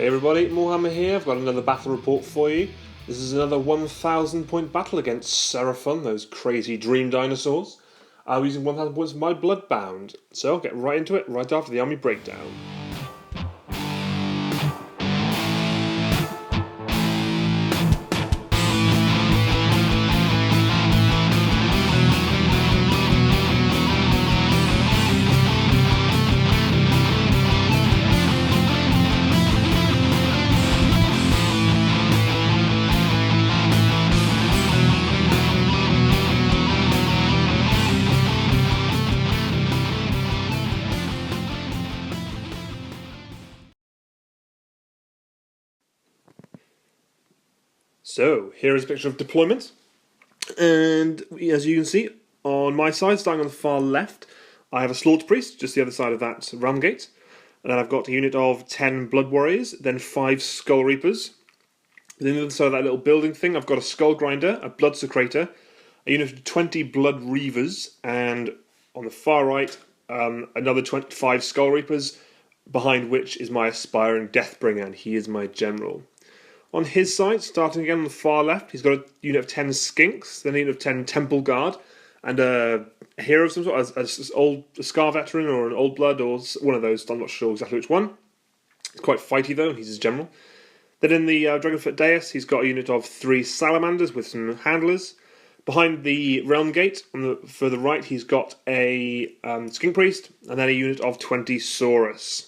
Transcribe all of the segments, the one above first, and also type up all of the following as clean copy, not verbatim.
Hey everybody, Moarhammer here. I've got another battle report for you. This is another 1,000 point battle against Seraphon, those crazy dream dinosaurs. I'm using 1,000 points of my Bloodbound. So I'll get right into it right after the army breakdown. So, here is a picture of deployment. And as you can see, on my side, starting on the far left, I have a Slaughter Priest, just the other side of that realm gate. And then I've got a unit of 10 Blood Warriors, then 5 Skull Reapers. Then on the other side of that little building thing, I've got a Skull Grinder, a Blood Secretor, a unit of 20 Blood Reavers, and on the far right, another 25 Skull Reapers, behind which is my aspiring Deathbringer, and he is my general. On his side, starting again on the far left, he's got a unit of 10 Skinks, then a unit of 10 Temple Guard, and a hero of some sort, a Scar Veteran or an Old Blood, or one of those, I'm not sure exactly which one. He's quite fighty though, and he's his general. Then in the Dragonfoot Dais, he's got a unit of 3 Salamanders with some handlers. Behind the Realm Gate, on the further right, he's got a Skink Priest, and then a unit of 20 Saurus.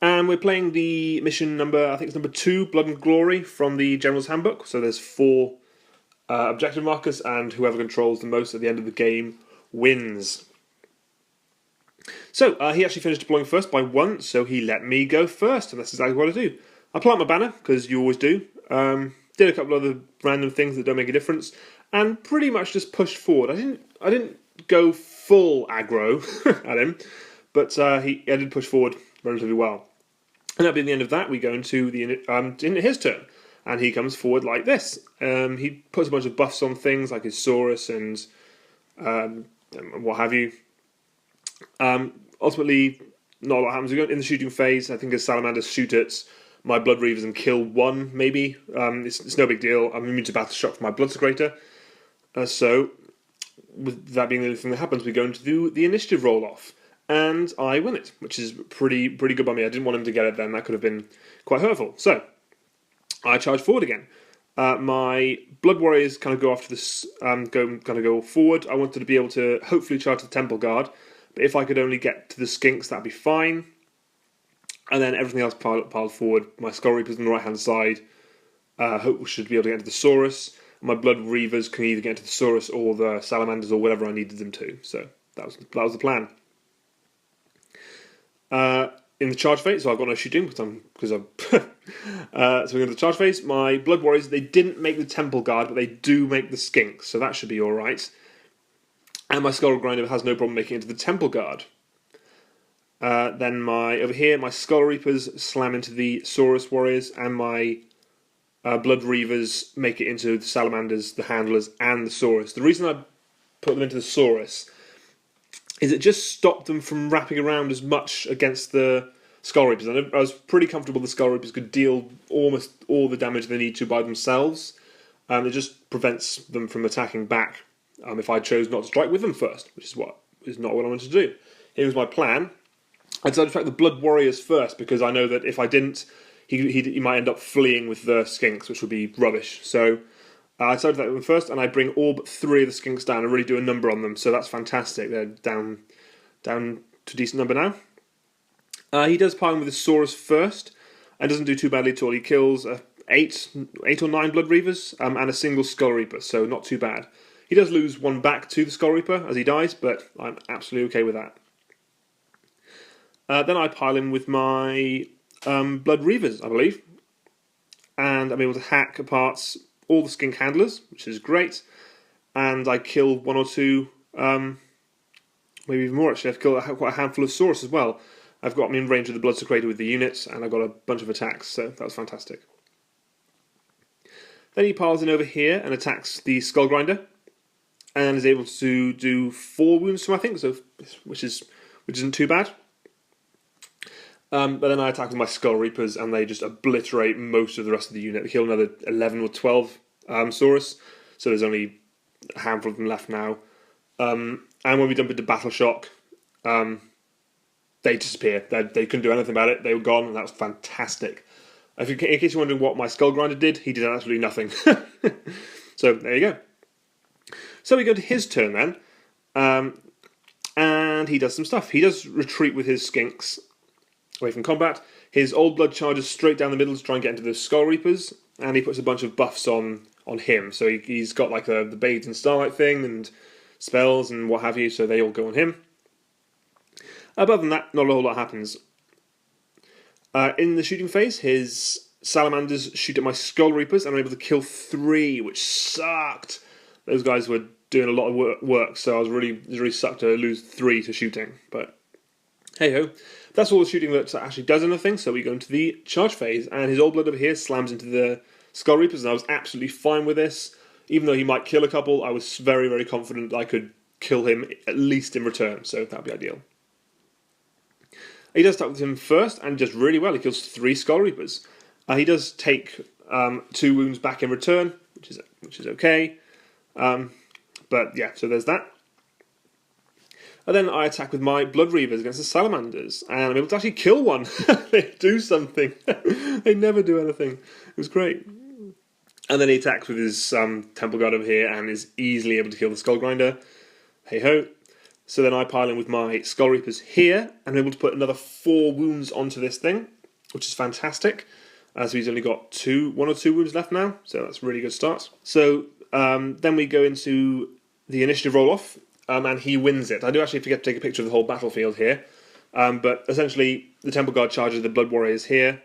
And we're playing the mission number, I think it's number 2, Blood and Glory, from the General's Handbook. So there's 4 objective markers, and whoever controls the most at the end of the game wins. So, he actually finished deploying first by 1, so he let me go first, and that's exactly what I do. I plant my banner, because you always do. Did a couple of other random things that don't make a difference, and pretty much just pushed forward. I didn't go full aggro at him, but I did push forward relatively well. And that'll be the end of that. We go into into his turn, and he comes forward like this. He puts a bunch of buffs on things like his Saurus and what have you. Ultimately, not a lot happens. We go in the shooting phase. I think his Salamanders shoot at my Blood Reavers and kill 1, maybe. It's no big deal. I'm immune to battle shock from my Blood Secretor. So, with that being the only thing that happens, we go into the initiative roll-off. And I win it, which is pretty good by me. I didn't want him to get it then. That could have been quite hurtful. So, I charge forward again. My Blood Warriors kind of go after this, go forward. I wanted to be able to hopefully charge the Temple Guard. But if I could only get to the Skinks, that'd be fine. And then everything else piled forward. My Skull Reapers on the right-hand side. Hope should be able to get into the Saurus. My Blood Reavers can either get into the Saurus or the Salamanders or whatever I needed them to. So, that was the plan. In the charge phase, so I've got no shooting so we go to the charge phase. My Blood Warriors, they didn't make the Temple Guard, but they do make the Skinks, so that should be alright. And my Skull Grinder has no problem making it into the Temple Guard. Then over here, my Skull Reapers slam into the Saurus Warriors, and my Blood Reavers make it into the Salamanders, the Handlers, and the Saurus. The reason I put them into the Saurus is it just stopped them from wrapping around as much against the Skull Reapers. I was pretty comfortable the Skull Reapers could deal almost all the damage they need to by themselves. It just prevents them from attacking back if I chose not to strike with them first, which is not what I wanted to do. Here was my plan. I decided to attack the Blood Warriors first because I know that if I didn't, he might end up fleeing with the Skinks, which would be rubbish. So I decided to attack them first, and I bring all but 3 of the Skinks down and really do a number on them, so that's fantastic. They're down to a decent number now. He does pile with his Saurus first, and doesn't do too badly at all. He kills 8 or 9 Blood Reavers and a single Skull Reaper, so not too bad. He does lose 1 back to the Skull Reaper as he dies, but I'm absolutely okay with that. Then I pile him with my Blood Reavers, I believe, and I'm able to hack apart all the Skink Handlers, which is great, and I kill 1 or 2, maybe even more actually. I've killed quite a handful of Saurus as well. I've got me in range of the Blood Secretor with the units, and I've got a bunch of attacks, so that was fantastic. Then he piles in over here and attacks the Skull Grinder, and is able to do 4 wounds to him, I think, so which isn't too bad. But then I attack with my Skull Reapers, and they just obliterate most of the rest of the unit. They kill another 11 or 12 Saurus, so there's only a handful of them left now. And when we dump into Battle Shock, they disappear. They couldn't do anything about it. They were gone, and that was fantastic. In case you're wondering what my Skull Grinder did, he did absolutely nothing. So there you go. So we go to his turn then, and he does some stuff. He does retreat with his Skinks away from combat. His Old Blood charges straight down the middle to try and get into the Skull Reapers, and he puts a bunch of buffs on him. So he's got like the Bathed in Starlight thing and spells and what have you, so they all go on him. Above than that, not a whole lot happens. In the shooting phase, his Salamanders shoot at my Skull Reapers, and I'm able to kill 3, which sucked. Those guys were doing a lot of work, so it was really sucked to lose 3 to shooting. But hey ho, that's all the shooting that actually does anything. So we go into the charge phase, and his Old Blood over here slams into the Skull Reapers, and I was absolutely fine with this. Even though he might kill a couple, I was very, very confident that I could kill him at least in return, so that'd be ideal. He does start with him first, and does really well. He kills 3 Skull Reapers. He does take 2 wounds back in return, which is okay. But yeah, so there's that. And then I attack with my Blood Reavers against the Salamanders, and I'm able to actually kill one. They do something. They never do anything. It was great. And then he attacks with his Temple Guard over here, and is easily able to kill the Skull Grinder. Hey ho. So then I pile in with my Skull Reapers here, and I'm able to put another 4 wounds onto this thing, which is fantastic. So he's only got 1 or 2 wounds left now, so that's a really good start. So then we go into the initiative roll-off, and he wins it. I do actually forget to take a picture of the whole battlefield here, but essentially the Temple Guard charges the Blood Warriors here,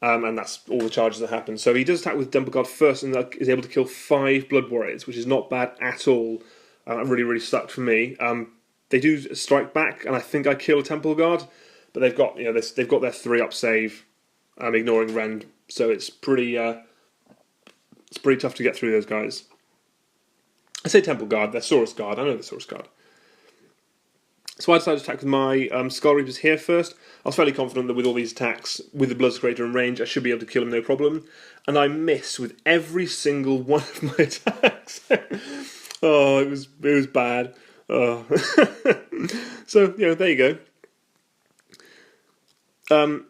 and that's all the charges that happen. So he does attack with Temple Guard first, and is able to kill 5 Blood Warriors, which is not bad at all. That really, really sucked for me. They do strike back, and I think I kill a Temple Guard, but they've got their 3-up save, ignoring Rend, so it's pretty tough to get through those guys. I say Temple Guard, they're Saurus Guard. I know they're Saurus Guard. So I decided to attack with my Skull Reapers here first. I was fairly confident that with all these attacks, with the Bloodsecrator in range, I should be able to kill him no problem. And I miss with every single one of my attacks. Oh, it was bad. Oh. So, there you go.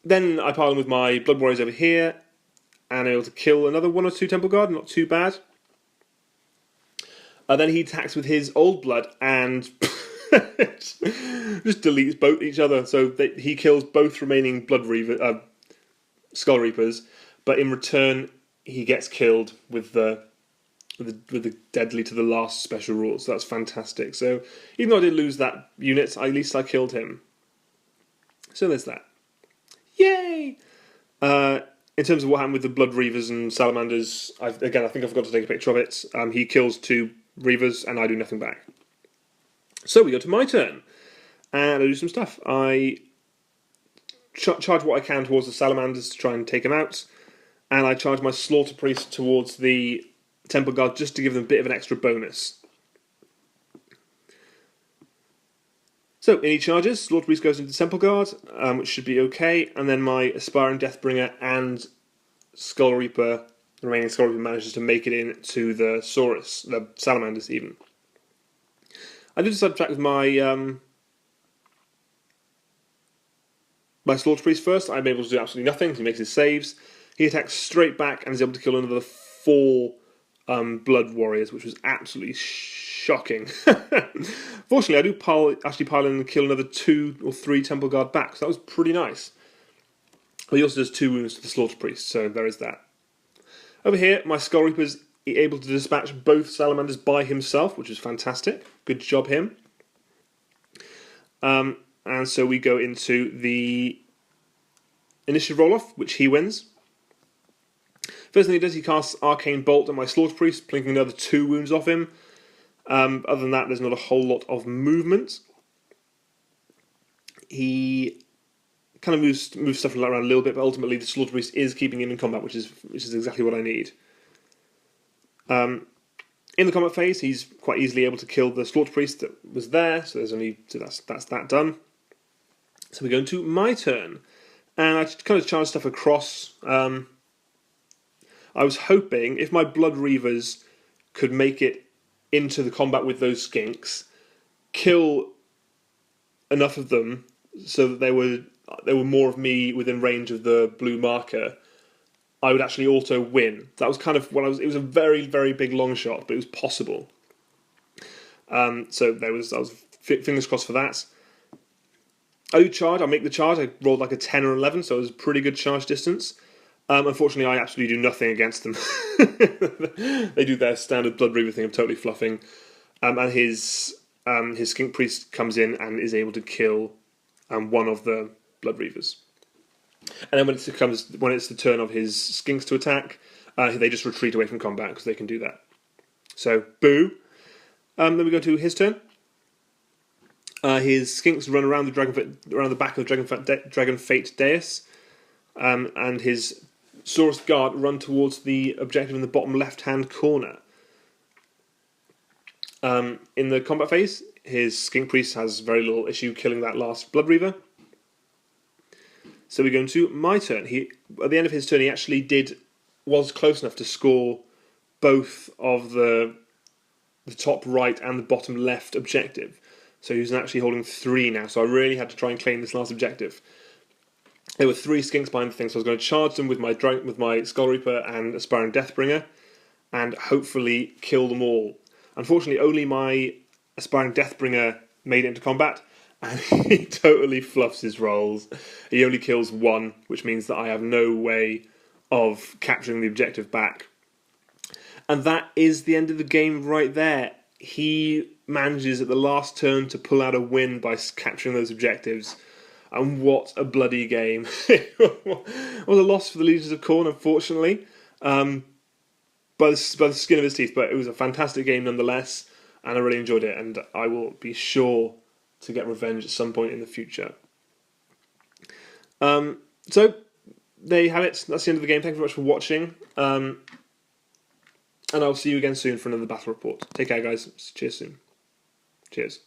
Then I pile in with my Blood Warriors over here, and I'm able to kill another 1 or 2 Temple Guard, not too bad. Then he attacks with his Old Blood, and just deletes both each other. So he kills both remaining Skull Reapers, but in return he gets killed with the deadly to the last special rule. So that's fantastic. So even though I did lose that unit, at least I killed him. So there's that. Yay! In terms of what happened with the Blood Reavers and Salamanders, I think I forgot to take a picture of it. He kills 2 Reavers, and I do nothing back. So we go to my turn, and I do some stuff. I charge what I can towards the Salamanders to try and take them out, and I charge my Slaughter Priest towards the Temple Guard just to give them a bit of an extra bonus. So, in he charges, Slaughter Priest goes into the Temple Guard, which should be okay, and then my Aspiring Deathbringer and Skull Reaper, the remaining Skull Reaper, manages to make it in to the Salamanders even. I do decide to attack with my my Slaughter Priest first. I'm able to do absolutely nothing. He makes his saves. He attacks straight back and is able to kill another 4 Blood Warriors, which was absolutely shocking. Fortunately, I do actually pile in and kill another 2 or 3 Temple Guard back, so that was pretty nice. But he also does 2 wounds to the Slaughter Priest, so there is that. Over here, my Skull Reaper's able to dispatch both Salamanders by himself, which is fantastic. Good job, him. And so we go into the initiative roll-off, which he wins. First thing he does, he casts Arcane Bolt on my Slaughter Priest, plinking another 2 wounds off him. Other than that, there's not a whole lot of movement. He kind of moves stuff around a little bit, but ultimately the Slaughter Priest is keeping him in combat, which is exactly what I need. In the combat phase, he's quite easily able to kill the Slaughter Priest that was there, so that's that done. So we're going to my turn. And I just kind of charged stuff across. I was hoping if my Blood Reavers could make it into the combat with those skinks, kill enough of them so that there were more of me within range of the blue marker, I would actually auto win. That was kind of what I was. It was a very, very big long shot, but it was possible. So I was fingers crossed for that. I do charge. I make the charge. I rolled like a 10 or 11, so it was a pretty good charge distance. Unfortunately, I absolutely do nothing against them. They do their standard Blood Reaver thing of totally fluffing, and his Skink Priest comes in and is able to kill one of the Blood Reavers. And then when it's the turn of his Skinks to attack, they just retreat away from combat because they can do that. So, boo. Then we go to his turn. His Skinks run around the back of the Dragon Fate dais, and his Saurus Guard run towards the objective in the bottom left-hand corner. In the combat phase, his Skink Priest has very little issue killing that last Blood Reaver. So we go into my turn. At the end of his turn, he actually was close enough to score both of the top right and the bottom left objective. So he's actually holding 3 now. So I really had to try and claim this last objective. There were 3 skinks behind the thing, so I was going to charge them with my Skull Reaper and Aspiring Deathbringer, and hopefully kill them all. Unfortunately, only my Aspiring Deathbringer made it into combat, and he totally fluffs his rolls. He only kills 1, which means that I have no way of capturing the objective back. And that is the end of the game right there. He manages at the last turn to pull out a win by capturing those objectives. And what a bloody game. It was a loss for the Legions of Khorne, unfortunately, by the skin of his teeth. But it was a fantastic game nonetheless, and I really enjoyed it. And I will be sure to get revenge at some point in the future. So, there you have it. That's the end of the game. Thank you very much for watching. And I'll see you again soon for another battle report. Take care, guys. Cheers soon. Cheers.